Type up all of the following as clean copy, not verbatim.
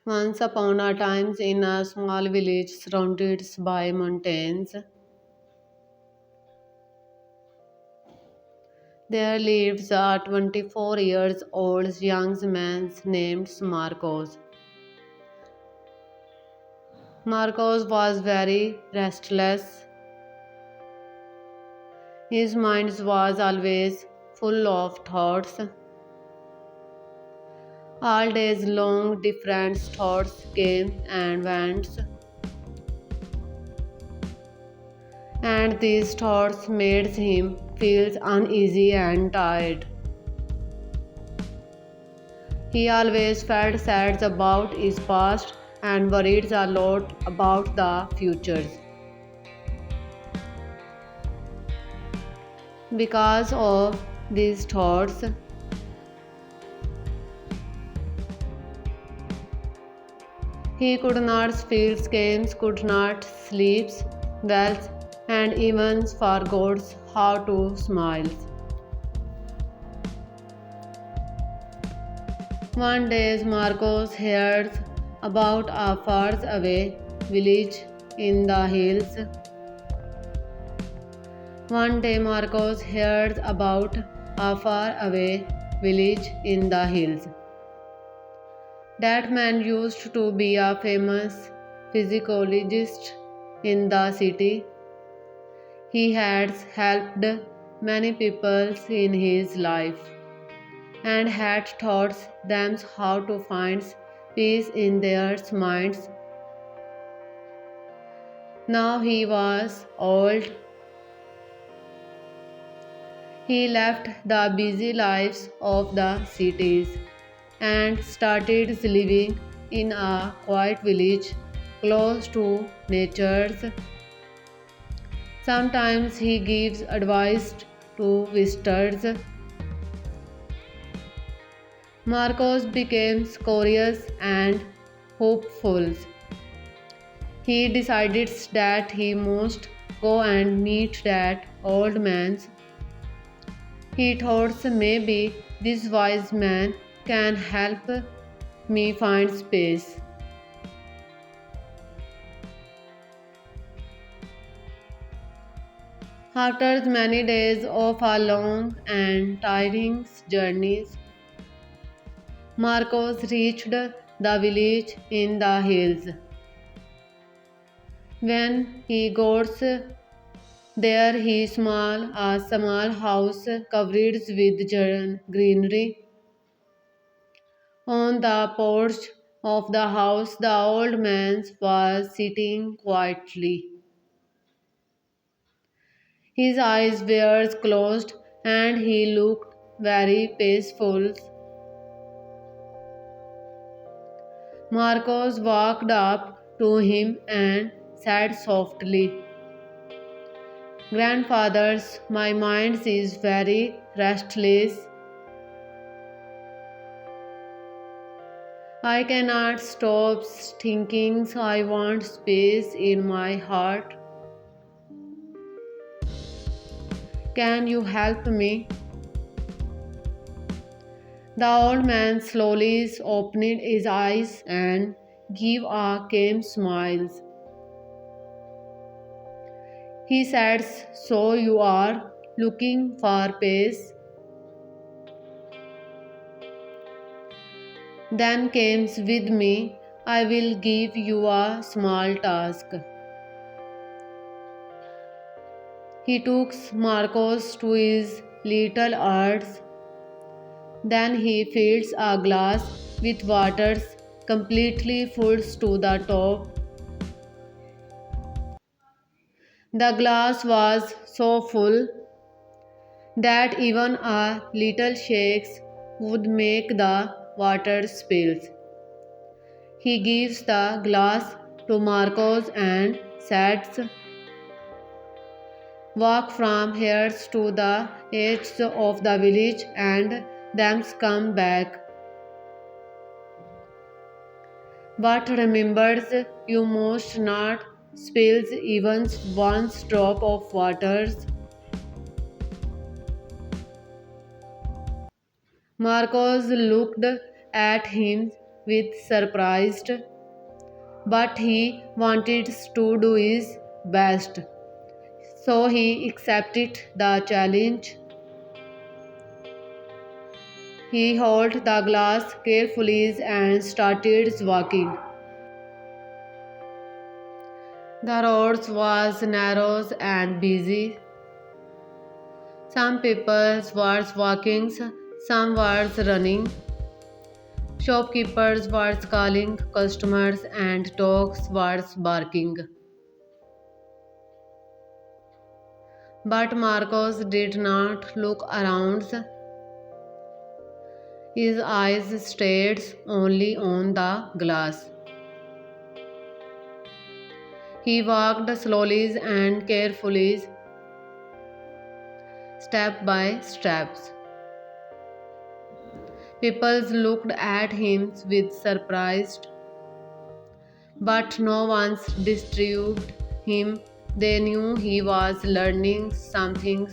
Once upon a time, in a small village surrounded by mountains, there lives a 24 years old young man named Marcos. Marcos was very restless. His mind was always full of thoughts. All days long, different thoughts came and went, and these thoughts made him feel uneasy and tired. He always felt sad about his past and worried a lot about the future. Because of these thoughts, he could not feel games, could not sleep well, and even forgot how to smile. One day, Marcos heard about a far away village in the hills. One day, Marcos heard about a far away village in the hills. That man used to be a famous physiologist in the city. He had helped many people in his life and had taught them how to find peace in their minds. Now he was old. He left the busy lives of the cities and started living in a quiet village close to nature. Sometimes he gives advice to visitors. Marcos became curious and hopeful. He decided that he must go and meet that old man. He thought maybe this wise man can help me find space. After many days of a long and tiring journey, Marcos reached the village in the hills. When he got there, he saw a small house covered with greenery. On the porch of the house, the old man was sitting quietly. His eyes were closed and he looked very peaceful. Marcos walked up to him and said softly, "Grandfathers, my mind is very restless. I cannot stop thinking. I want space in my heart. Can you help me?" The old man slowly opened his eyes and gave a calm smile. He said, "So you are looking for peace? Then come with me. I will give you a small task." He took Marcos to his little earth. Then he fills a glass with water completely full to the top. The glass was so full that even a little shakes would make the water spill. He gives the glass to Marcos and says, "Walk from here to the edge of the village and then come back. But remember, you must not spill even one drop of water." Marcos looked at him with surprised, but he wanted to do his best. So he accepted the challenge. He held the glass carefully and started walking. The road was narrow and busy. Some people were walking, some were running. Shopkeepers were calling customers and dogs were barking. But Marcos did not look around. His eyes stayed only on the glass. He walked slowly and carefully, step by steps. People looked at him with surprise, but no one disturbed him. They knew he was learning something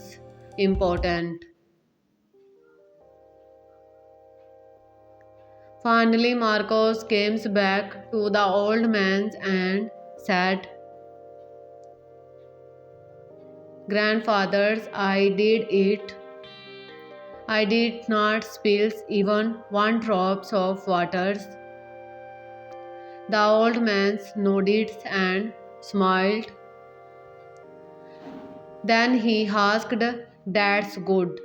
important. Finally, Marcos came back to the old man and said, "Grandfathers, I did it. I did not spill even one drop of water." The old man nodded and smiled. Then he asked, "That's good.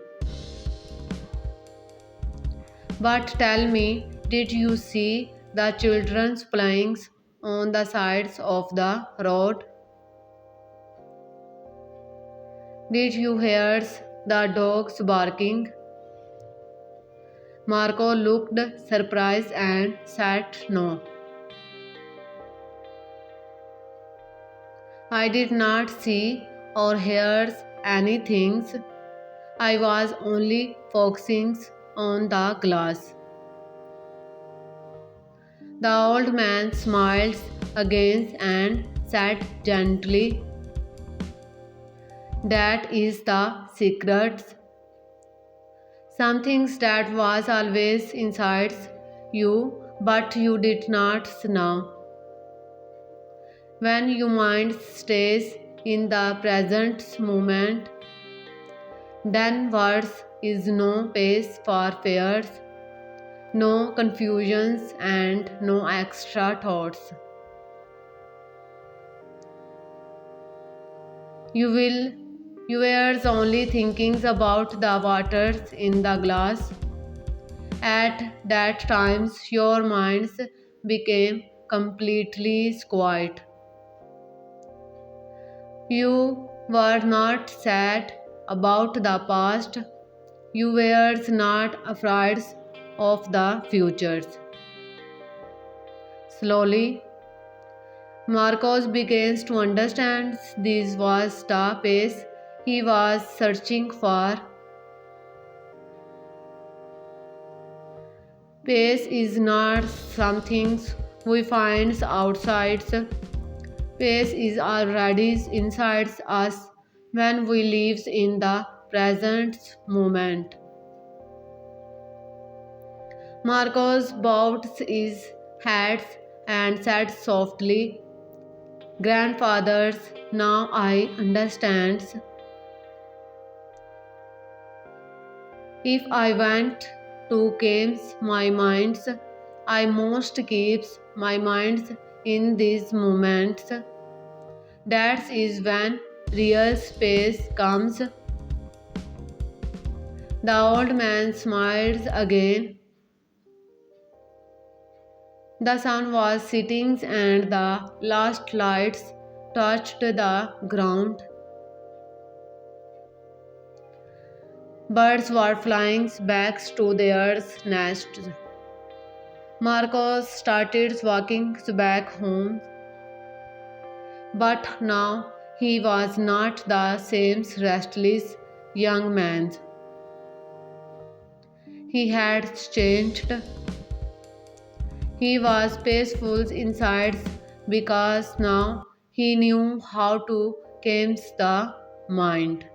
But tell me, did you see the children playing on the sides of the road? Did you hear the dogs barking?" Marco looked surprised and said no. "I did not see or hear anything. I was only focusing on the glass." The old man smiled again and said gently, "That is the secret. Something that was always inside you, but you did not know. When your mind stays in the present moment, then words is no space for fears, no confusions, and no extra thoughts. You will you were only thinking about the waters in the glass. At that times your minds became completely quiet. You were not sad about the past. You were not afraid of the future." Slowly, Marcos begins to understand this was the pace he was searching for. Pace is not something we find outside. Pace is already inside us when we live in the present moment. Marcos bowed his head and said softly, "Grandfathers, now I understand. If I want to calm my mind, I must keep my mind in these moments. That is when real space comes." The old man smiled again. The sun was setting and the last lights touched the ground. Birds were flying back to their nests. Marcos started walking back home, but now he was not the same restless young man. He had changed. He was peaceful inside because now he knew how to calm the mind.